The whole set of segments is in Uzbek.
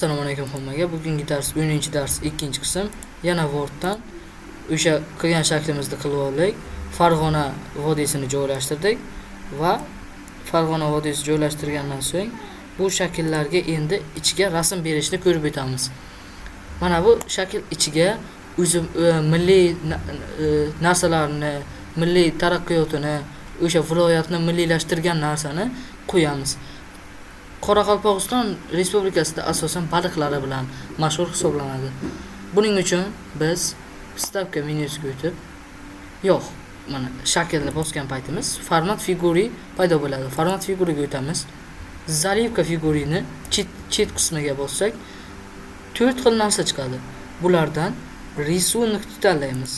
Assalomu alaykum hammaga. Bugungi dars 10-dars 2-qism. Yana Worddan o'sha qilgan shaklimizni qilib oldik. Farg'ona vodiysini joylashtirdik va Farg'ona vodiysini joylashtirgandan so'ng bu shakllarga endi ichiga rasm berishni ko'rib o'tamiz. Mana bu shakl ichiga o'zim milliy narsalarni, milliy taraqqiyotini, o'sha viloyatni milliylashtirgan narsani qo'yamiz. Qoraqalpog'iston Respublikasida asosan baliqlari bilan mashhur hisoblanadi. Buning uchun biz stavka menyusiga o'tib, mana shaklni bosgan paytimiz format figuri paydo bo'ladi. Format figuriga o'tamiz. Zalivka figurini chet qismiga bossak 4 xil narsa chiqadi. Bulardan risunik tanlaymiz.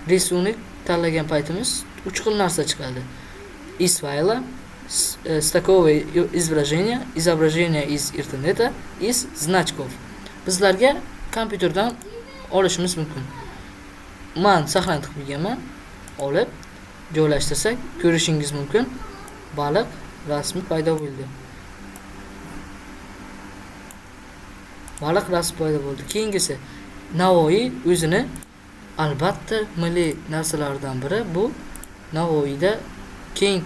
Risunik tanlagan paytimiz 3 xil narsa chiqadi. Из файла, stokovое изображение из интернета, из значков. Bizlarga kompyuterdan olishimiz mumkin. Men saqlanib qo'yganman. Olib joylashtirsak ko'rishingiz mumkin. Baliq rasmi paydo bo'ldi. Baliq rasmi paydo bo'ldi. Keyingisi Navoiy o'zini albatta milliy narsalardan biri bu Navoiyda keng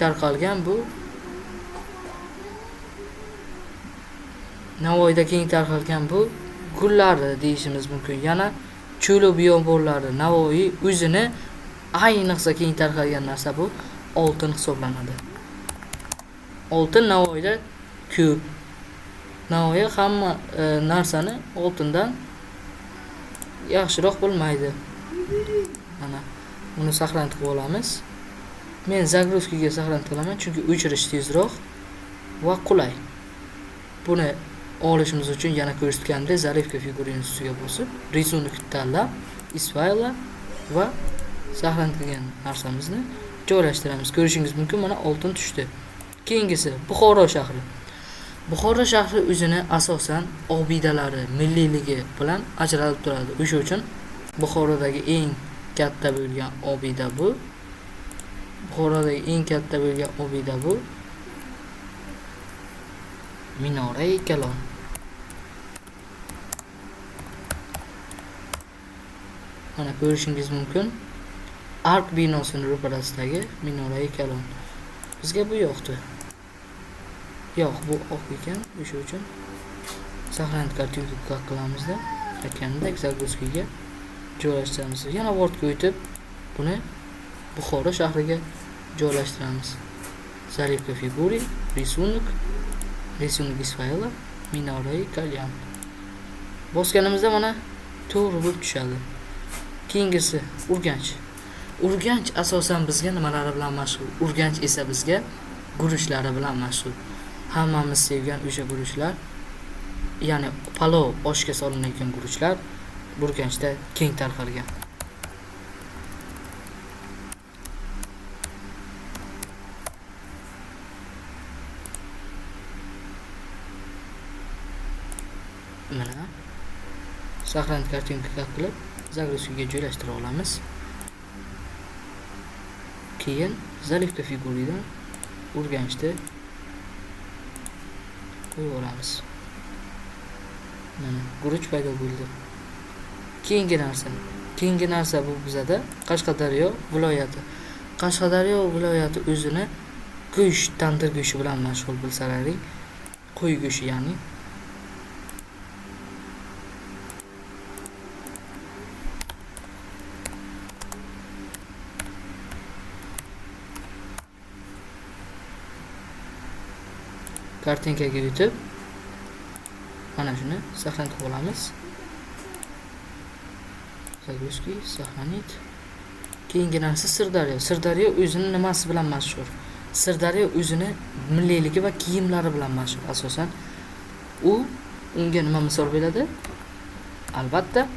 tarqalgan bu gullarni deyishimiz mumkin. Yana cho'li biyobonlari Navoiy o'zini ayniqsa keng tarqalgan narsa bu oltin hisoblanadi. Oltin Navoiyda ko'p. Navoiy hamma narsani oltindan yaxshiroq bilmaydi. Mana buni saqlanib olamiz. Men zagruzkaga saqlanib qolaman chunki o'chirish tezroq va qulay. Buni olishimiz uchun yana ko'rsatganimdek zalivka figurini ustiga bosib, risunik tanlab, из файла va saqlanib qolgan narsamizni joylashtiramiz. Ko'rishingiz mumkin, mana oltin tushdi. Keyingisi Buxoro shahri. Buxoro shahri o'zini asosan obidalari, milliyligi bilan ajralib turadi. O'sha uchun Buxorodagi eng katta bo'lgan obida bu. Minora-i Kalon. Mana ko'rishingiz mumkin. Ark binosining ro'parasidagi Minora-i Kalon. Bizga bu yoqdi. Bu oq ekan, o'sha uchun saqlanib kartinka qilamizda, aytganimdek zagruzkaga joylashtiramiz. Yana Wordga o'tib, buni Buxoro shahriga joylashtiramiz. Zalivka figuri, risunik из файла, Minora-i Kalon. Bosganimizda mana to'g'ri bo'lib tushadi. Keyingisi Urganch. Urganch asosan bizga nimalari bilan mashhur? Urganch esa bizga guruchlari bilan mashhur. Hammamiz sevgan o'sha guruchlar, ya'ni palov oshga solinadigan guruchlar Urganchda keng tarqalgan. Mana saqlanib kartinka qilib zagruzkaga joylashtira olamiz. Keyin zalivka figuridan Urganchda qo'yib olamiz. Mana guruch paydo bo'ldi. Keyingi narsa bu bizada Qashqadaryo viloyati. Qashqadaryo viloyati o'zini go'sht, tandir go'shti bilan mashhur bilsalaring, qo'y go'shti ya'ni. Kartinkaga o'tib, mana shuni saqlanib olamiz. Zagruzki saqlanit. Keyingi narsa Sirdaryo. Sirdaryo o'zini nimasi bilan mashhur? Sirdaryo o'zini milliyligi va kiyimlari bilan mashhur. Asosan unga nima misol bo'ladi? Albatta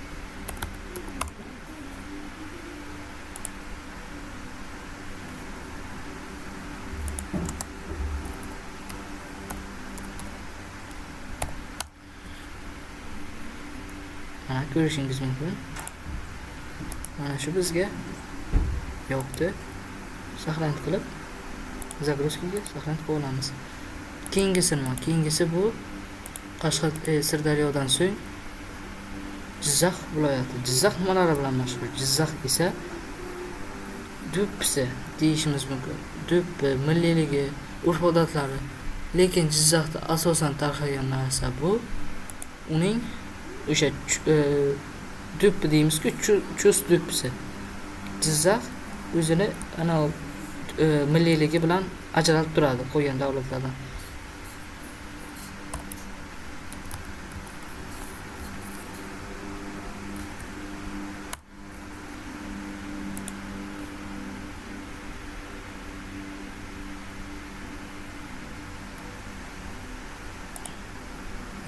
mana ko'rishingiz mumkin. Mana shu bizga yoqdi. Saqlanib qilib zagruzkaga saqlanib olamiz. Keyingisi bu Sirdaryodan so'ng Jizzax viloyati. Jizzax nimalari bilan mashhur? Jizzax esa do'ppisi deyishimiz mumkin. Do'ppi, milliyligi, urf-odatlari. Lekin Jizzaxda asosan tarqalgan narsa bu uning o'sha do'ppi deymiz-ku, chust do'ppisi. Jizzax o'zini ana milliyligi bilan ajralib turadi qo'ygan davlatlardan.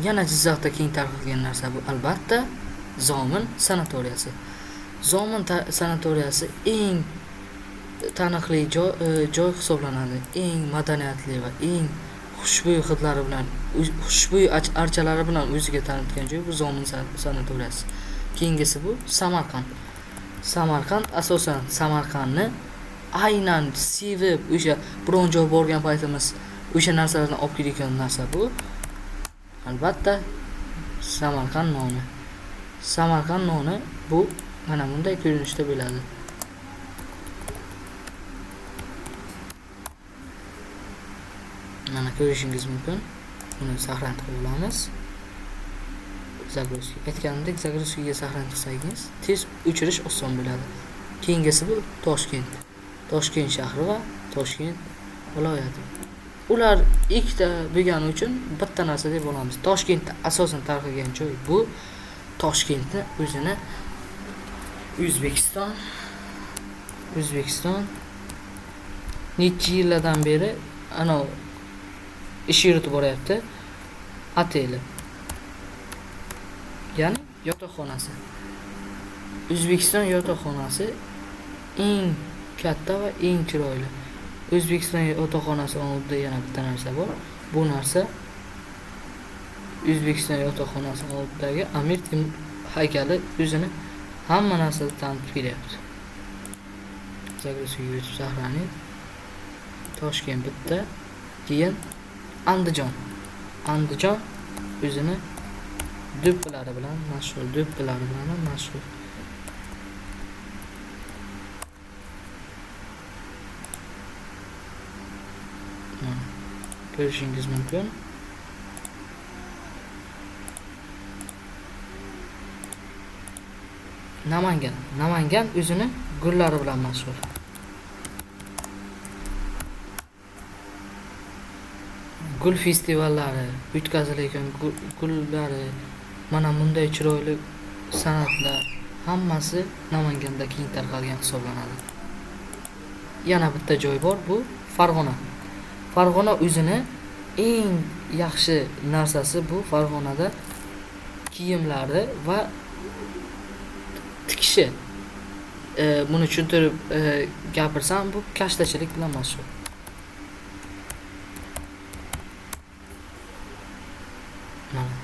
Yana Jizzaxda keng tarqalgan narsa bu albatta Zomin sanatoriyasi. Zomin sanatoriyasi eng taniqli joy hisoblanadi. Eng madaniyatli va eng xushbo'y hidlari bilan, xushbo'y archalari bilan o'ziga tanitgan joy bu Zomin sanatoriyasi. Keyingisi bu Samarqand. Samarqand asosan Samarqandni aynan sevib o'sha biron joy borgan paytimiz o'sha narsalardan olib kelgan narsa bu. Albatta Samarqand noni. Samarqand noni bu mana bunday ko'rinishda bo'ladi. Mana ko'rishingiz mumkin. Buni saqlanib qo'yamiz. Zagroski. Aytganimdek, Zagroskiga saqlanib qilsangiz, tez o'chirish oson bo'ladi. Keyingisi bu Toshkent. Toshkent shahri va Toshkent viloyati. Ular ikkita bo'lgani uchun bitta narsa deb olamiz. Toshkentda asosan tarqalgan joy bu. Toshkentni o'zini O'zbekiston necha yillardan beri ana ish yuritib boryapti. Oteli. Ya'ni yotoqxonasi. O'zbekiston yotoqxonasi eng katta va eng chiroyli. O'zbekiston yotoqxonasi oldida yana bitta narsa bor. Bu narsa O'zbekiston yotoqxonasi oldidagi Amir Temur haykali o'zini hamma narsada tanitib kelyapti. Zagroskiga yetib saqlanib, Toshkent bitta, keyin Andijon. Andijon o'zini do'ppilari bilan mashhur. Ko'rishingiz mumkin. Namangan o'zini gullari bilan mashhur. Gul festivallari, o'tkazilayotgan gullari, mana bunday chiroyli san'atlar hammasi Namanganda keng tarqalgan hisoblanadi. Yana bitta joy bor, bu Farg'ona. Farg'ona o'zini eng yaxshi narsasi bu Farg'onada kiyimlari va tikishi. Buni tushuntirib gapirsam, bu kashtachilik bilan mashhur.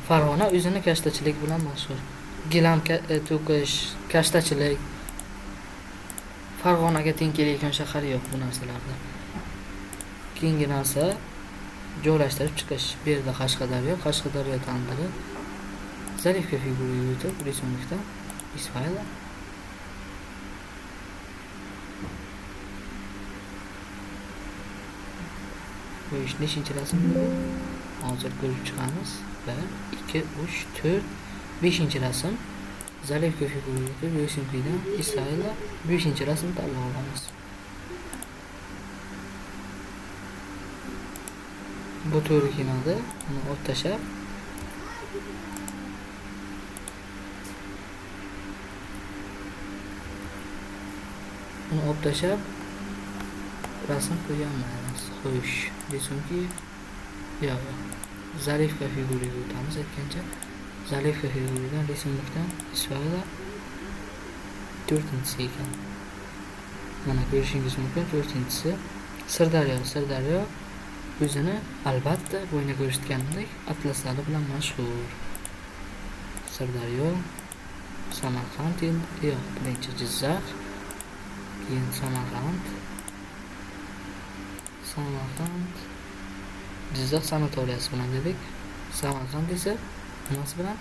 Farg'ona o'zini kashtachilik bilan mashhur. Gilam to'qish, kashtachilik. Farg'onaga teng kelayotgan shahar yo'q bu narsalarda. Keyingi narsa joylashtirib chiqish. Bu yerda Qashqadaryo tandiri. Zarifka figura yurtib, resumlikda Isfaila. Bu ish nechinchi rasm? Hozir ko'rib chiqamiz. 1, 2, 3, 4, 5-chi rasm. Zarifka figura yurtib, resumlikdan Isfaila 5-chi rasm tanlab olamiz. Bu to'g'ri keladi. Uni olib tashlab rasm qo'yamiz. Xo'sh, desinki, yo'q. Zarifka figuraga o'tamiz aytgancha. Zarifka figuradan resmlikdan Isfaila 4-chi ekan. Mana ko'rishingiz mumkin 4-chisi Sirdaryo o'zini albatta bo'yna ko'rsatganidek atlaslari bilan mashhur. Sirdaryo, Samarqand, birinchi Jizzax, keyin Samarqand, Jizzax sanatoriyasi bilan dedik. Samarqand esa nimasi bilan?